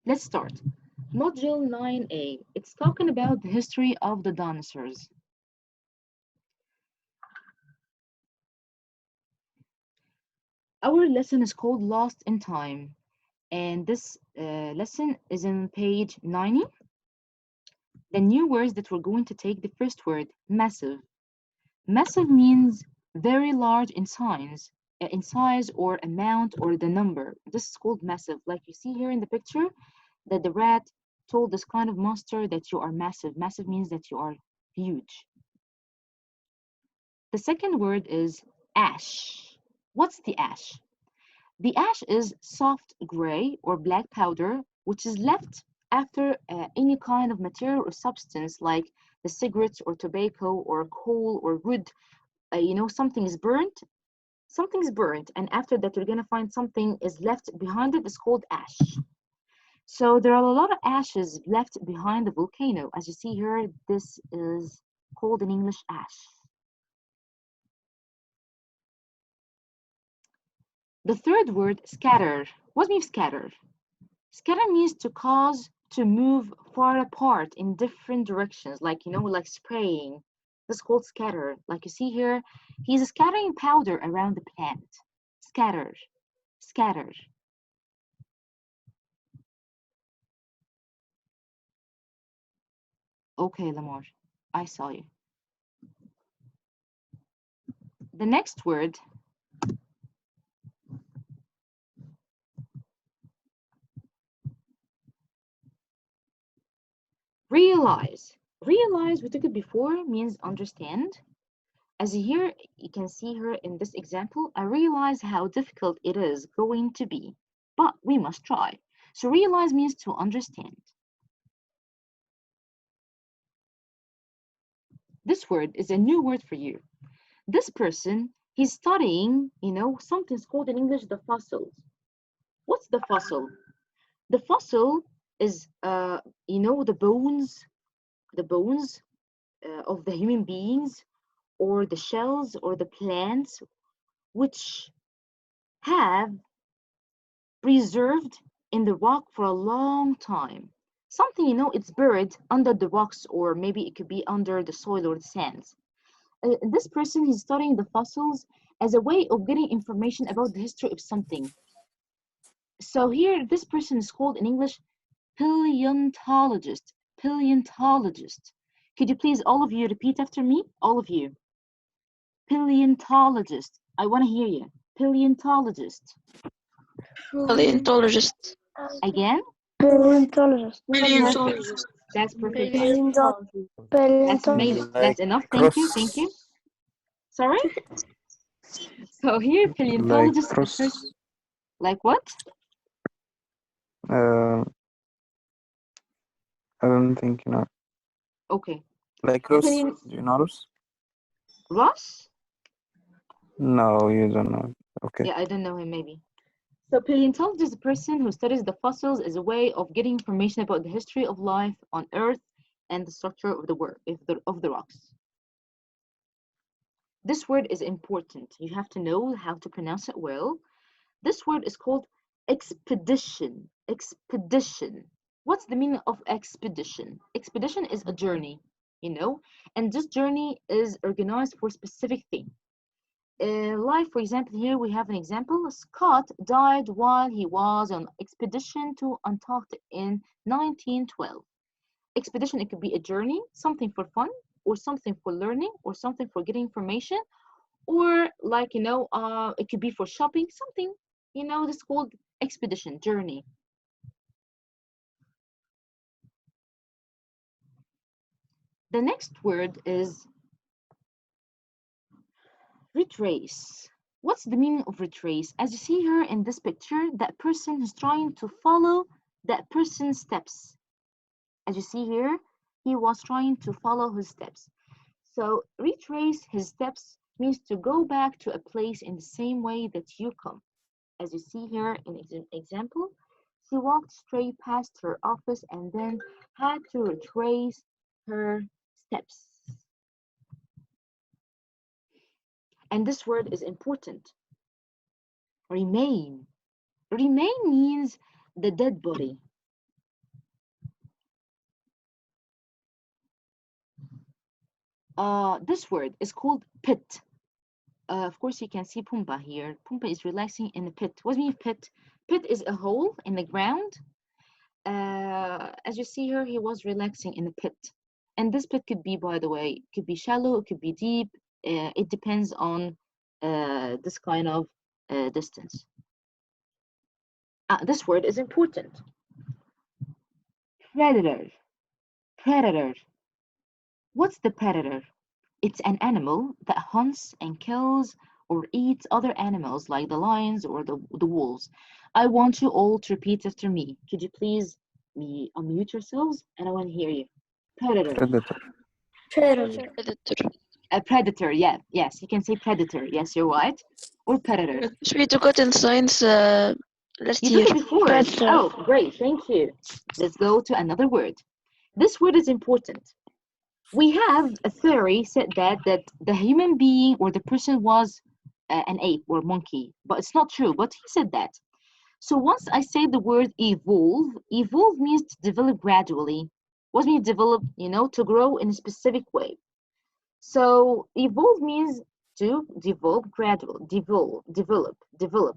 Let's start. Module 9A. It's talking about the history of the dinosaurs. Our lesson is called Lost in Time, and this lesson is in page 90. The new words that we're going to take, the first word, massive. Massive means very large in size or amount or the number. This is called massive. Like you see here in the picture, that the rat told this kind of monster that you are massive. Massive means that you are huge. The second word is ash. What's the ash? The ash is soft gray or black powder, which is left after any kind of material or substance like the cigarettes or tobacco or coal or wood. Something is burnt. Something's burnt, and after that, you're going to find something is left behind it. It's called ash. So there are a lot of ashes left behind the volcano. As you see here, this is called in English ash. The third word, scatter. What means scatter? Scatter means to cause to move far apart in different directions, like spraying. This is called scatter. Like you see here, he's scattering powder around the plant. Scatter, scatter. Okay, Lamar, I saw you. The next word, realize. Realize, we took it before, means understand. As here, you can see here in this example, I realize how difficult it is going to be, but we must try. So realize means to understand. This word is a new word for you. This person, he's studying, something's called in English the fossils. What's the fossil? The fossil is, the bones of the human beings or the shells or the plants which have preserved in the rock for a long time. Something, it's buried under the rocks or maybe it could be under the soil or the sands. This person is studying the fossils as a way of getting information about the history of something. So here, this person is called in English paleontologist. Paleontologist. Could you please, all of you, repeat after me? All of you. Paleontologist. I want to hear you. Paleontologist. Paleontologist. Again? Paleontologist. Perfect. That's perfect. That's amazing. Like That's enough. Thank you. Thank you. Sorry? So here, like paleontologist is a cross. person. Like what? Uh, I don't think you know. Okay. Like cross. Paleo- Do you know Ross? Ross? No, you don't know. Okay. Yeah, I don't know him maybe. So paleontologist is a person who studies the fossils as a way of getting information about the history of life on Earth and the structure of the world of the rocks. This word is important. You have to know how to pronounce it well. This word is called expedition. Expedition. What's the meaning of expedition? Expedition is a journey, and this journey is organized for a specific thing. Like, for example, here we have an example. Scott died while he was on expedition to Antarctica in 1912. Expedition, it could be a journey, something for fun, or something for learning, or something for getting information, or like, it could be for shopping, something, this is called expedition, journey. The next word is retrace. What's the meaning of retrace? As you see here in this picture, that person is trying to follow that person's steps. As you see here, he was trying to follow his steps. So retrace his steps means to go back to a place in the same way that you come. As you see here in example, she walked straight past her office and then had to retrace her steps. And this word is important. Remain. Remain means the dead body. This word is called pit. Of course, you can see Pumbaa here. Pumbaa is relaxing in a pit. What do you mean pit? Pit is a hole in the ground. As you see here, he was relaxing in a pit. And this pit could be, by the way, could be shallow, it could be deep. It depends on this kind of distance. This word is important. Predator. Predator. What's the predator? It's an animal that hunts and kills or eats other animals like the lions or the wolves. I want you all to repeat after me. Could you please unmute yourselves? And I want to hear you. Predator. Predator. Predator. Predator. A predator, yeah. Yes, you can say predator. Yes, you're right. Or predator. We took it in science last You year. took it before. Predator. Oh, great. Thank you. Let's go to another word. This word is important. We have a theory said that the human being or the person was an ape or monkey, but it's not true. But he said that. So once I say the word evolve, evolve means to develop gradually. What means develop? You know, to grow in a specific way. So evolve means to develop gradual, develop.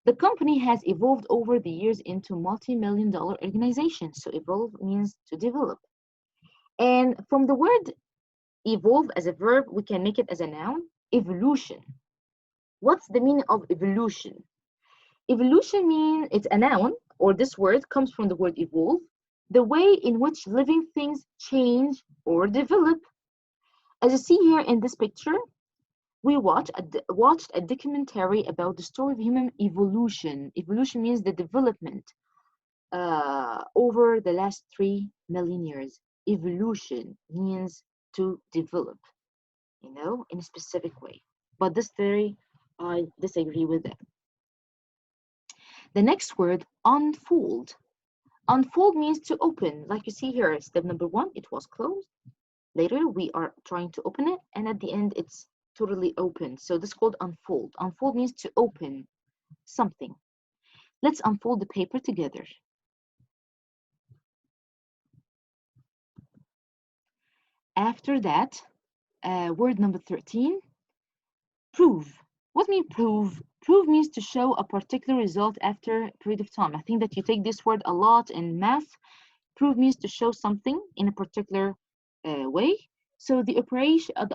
The company has evolved over the years into multi-million-dollar organization. So evolve means to develop. And from the word evolve as a verb, we can make it as a noun, evolution. What's the meaning of evolution? Evolution means it's a noun, or this word comes from the word evolve, the way in which living things change or develop. As you see here in this picture, we watched a documentary about the story of human evolution. Evolution means the development over the last 3 million years. Evolution means to develop, you know, in a specific way. But this theory, I disagree with it. The next word, unfold. Unfold means to open. Like you see here, step number 1, it was closed. Later, we are trying to open it, and at the end, it's totally open. So this is called unfold. Unfold means to open something. Let's unfold the paper together. After that, word number 13, prove. What means prove? Prove means to show a particular result after a period of time. I think that you take this word a lot in math. Prove means to show something in a particular way. So the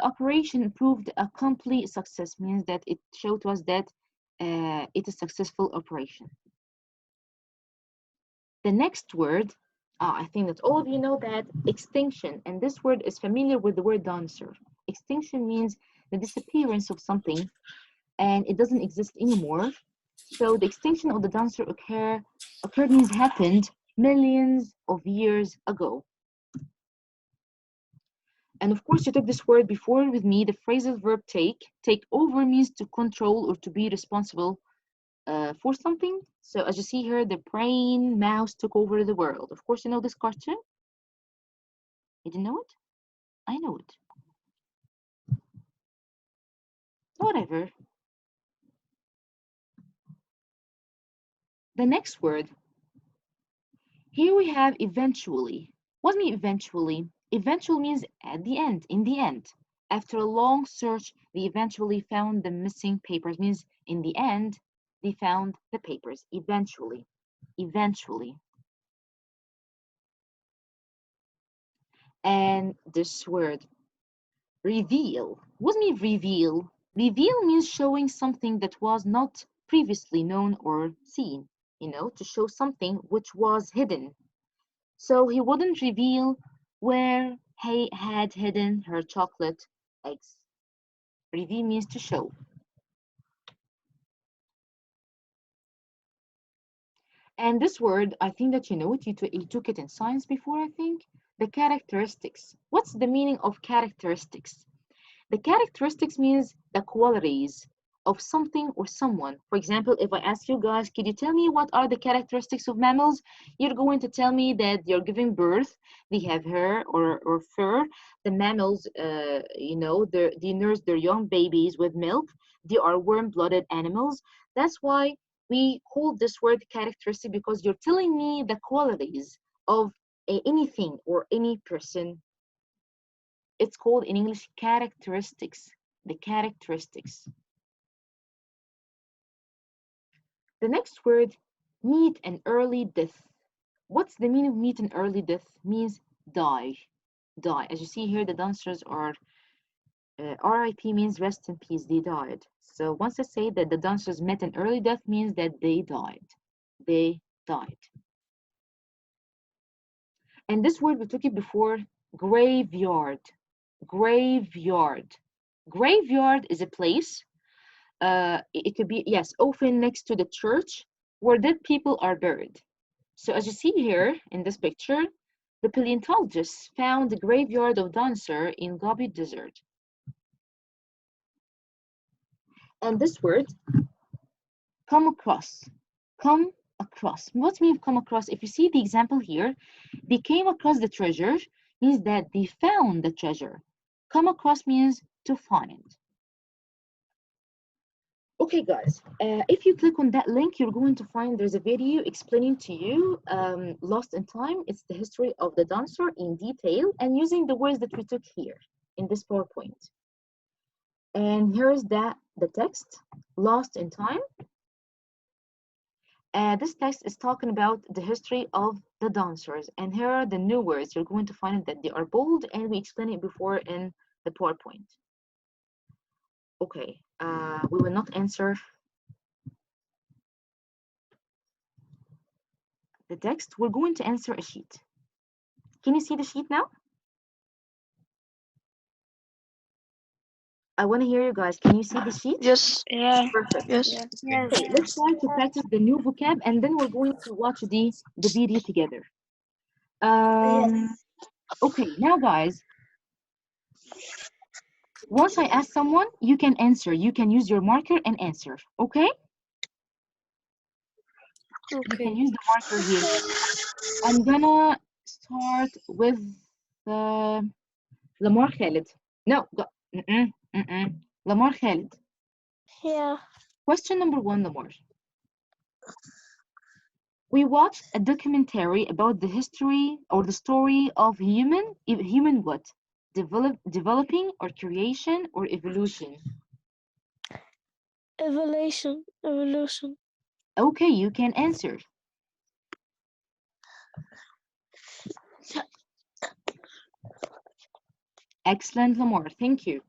operation proved a complete success, means that it showed to us that it is a successful operation. The next word, I think that all of you know that, extinction, and this word is familiar with the word dinosaur. Extinction means the disappearance of something and it doesn't exist anymore. So the extinction of the dinosaur occurred means happened millions of years ago. And of course, you took this word before with me, the phrasal verb take. Take over means to control or to be responsible for something. So as you see here, the brain mouse took over the world. Of course, you know this cartoon? You didn't know it? I know it. Whatever. The next word. Here we have eventually. What do you mean eventually? Eventual means at the end, in the end. After a long search, they eventually found the missing papers. Means in the end, they found the papers. Eventually. Eventually. And this word, reveal. What do you mean reveal? Reveal means showing something that was not previously known or seen. You know, to show something which was hidden. So he wouldn't reveal where he had hidden her chocolate eggs. Reveal means to show. And this word, I think that you know it, you took it in science before, I think. The characteristics. What's the meaning of characteristics? The characteristics means the qualities of something or someone. For example, if I ask you guys, could you tell me what are the characteristics of mammals? You're going to tell me that they're giving birth, they have hair or fur. The mammals, you know, they nurse their young babies with milk. They are warm-blooded animals. That's why we call this word characteristic, because you're telling me the qualities of anything or any person. It's called in English characteristics. The characteristics. The next word, meet an early death. What's the meaning of meet an early death? Means die. Die. As you see here, the dancers are RIP means rest in peace. They died. So once I say that the dancers met an early death, means that they died. They died. And this word we took it before, graveyard. Graveyard. Graveyard is a place. It could be, yes, often next to the church where dead people are buried. So as you see here in this picture, the paleontologists found the graveyard of Dancer in Gobi Desert. And this word, come across. Come across. What means come across? If you see the example here, they came across the treasure, means that they found the treasure. Come across means to find. Okay, guys, if you click on that link, you're going to find there's a video explaining to you Lost in Time. It's the history of the dancer in detail and using the words that we took here in this PowerPoint. And here's the text, Lost in Time. This text is talking about the history of the dancers. And here are the new words. You're going to find that they are bold and we explained it before in the PowerPoint. Okay, we will not answer the text. We're going to answer a sheet. Can you see the sheet now? I want to hear you guys. Can you see the sheet? Yes. Yeah. Perfect. Yes. Yes. Okay, let's try to practice the new vocab and then we're going to watch the video together. Okay, now guys, once I ask someone, you can answer. You can use your marker and answer, okay? You can use the marker here. I'm gonna start with Lamar Khalid. No, Lamar Khalid. Yeah. Question number 1, Lamar. We watched a documentary about the history or the story of human what? Developing or creation or evolution? Evolution. Evolution. Okay, you can answer. Excellent, Lamar. Thank you.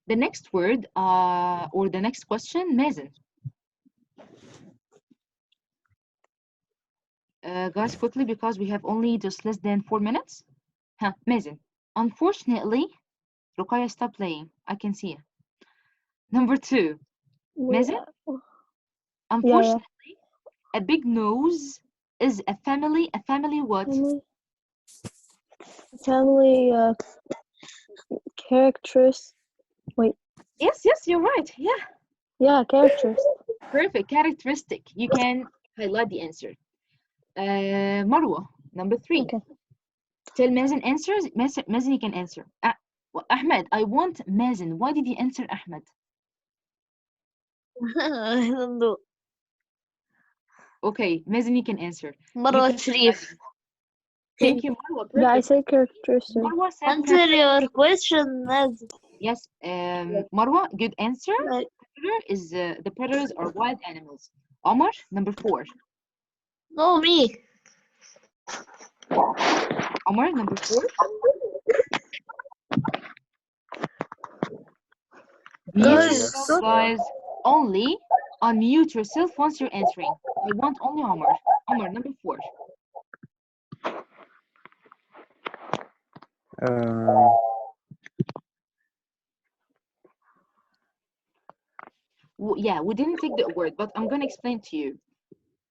The next word or the next question, Mazen. Guys, quickly, because we have only just less than 4 minutes. Mazen. Unfortunately, Ruqayya, stop playing. I can see you. Number 2. Mazen. Unfortunately, a big nose is a family. A family what? Family characters. Wait. Yes, you're right. Yeah. Yeah, characters. Perfect. Characteristic. You can highlight the answer. Marwa, number 3. Okay. Tell Mazen answers. Mazen, you can answer. Well, Ahmed, I want Mazen. Why did you answer Ahmed? I don't know. Okay, Mazen, you can answer. Marwa Sharif. Thank you, Marwa. Perfect. Yeah, I said characteristic. Marwa said Answer your question, Naz. yes. Marwa, good answer. The predators are wild animals. Omar, number 4. No, me. Omar, number 4. Guys, only unmute yourself once you're answering. I want only Omar. Omar, number 4. Yeah, we didn't take the word, but I'm gonna explain to you.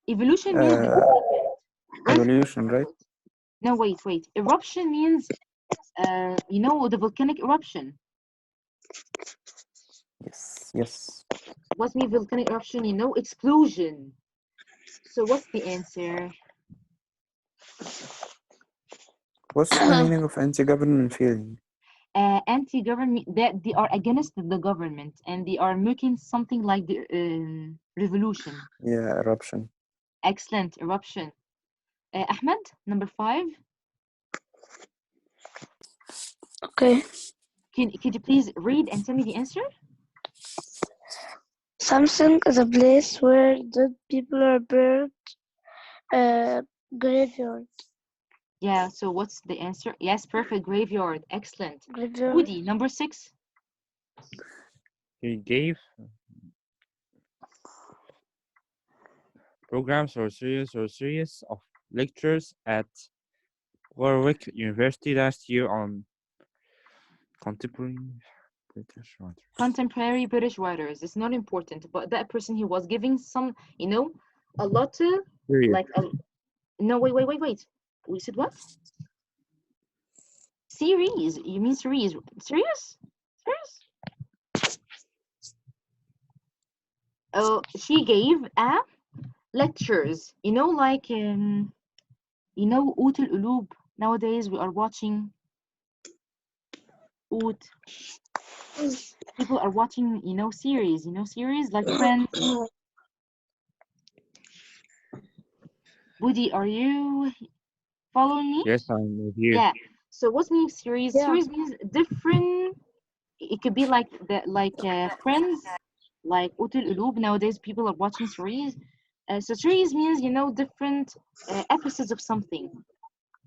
Evolution means evolution, right? No, wait. Eruption means, you know, the volcanic eruption. Yes. What means volcanic eruption? You know, explosion. So what's the answer? What's the meaning of anti-government feeling? Anti-government, that they are against the government and they are making something like the revolution. Yeah, eruption. Excellent, eruption. Ahmed, number 5. Okay. Could you please read and tell me the answer? Something is a place where dead people are buried. Graveyard. Yeah, so what's the answer? Yes, perfect. Graveyard. Excellent. Graveyard. Woody, number 6. He gave programs or series of lectures at Warwick University last year on contemporary British writers. Contemporary British writers. It's not important, but that person, he was giving some, a lot of, Serious. like, no, wait. We said what? Series. You mean series? Serious? Oh, she gave lectures. Like, Oot al-Ulub. Nowadays we are watching Oot. People are watching, series. Series like Friends. Woody, are you following me? Yes, I'm with you. Yeah. So what's meaning series? Yeah. Series means different. It could be like Friends, like Oot al-Ulub. Nowadays people are watching series. So series means different episodes of something.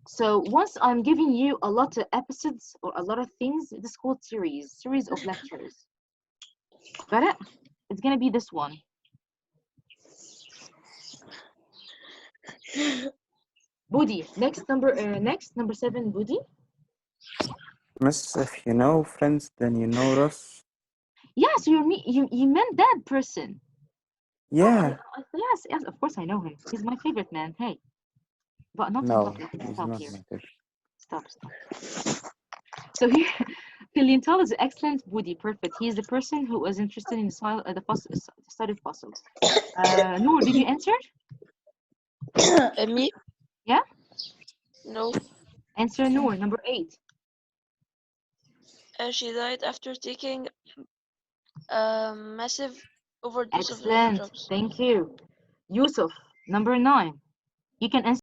So once I'm giving you a lot of episodes or a lot of things, this is called series of lectures. Got it? It's gonna be this one. Budi, next number 7, Budi. Miss, if you know friends, then you know Ross. Yeah, so you meant that person. Yeah. Yes, of course I know him. He's my favorite man. Hey, but not in No, public. he's Stop not here. my favorite. Stop. So here, paleontologist is excellent. Budi, perfect. He is the person who was interested in the study of fossils. Noor, did you answer? Me? Yeah. No. Answer Noor, number 8. She died after taking a massive overdose of Excellent. drugs. Thank you. Yusuf, number 9. You can answer.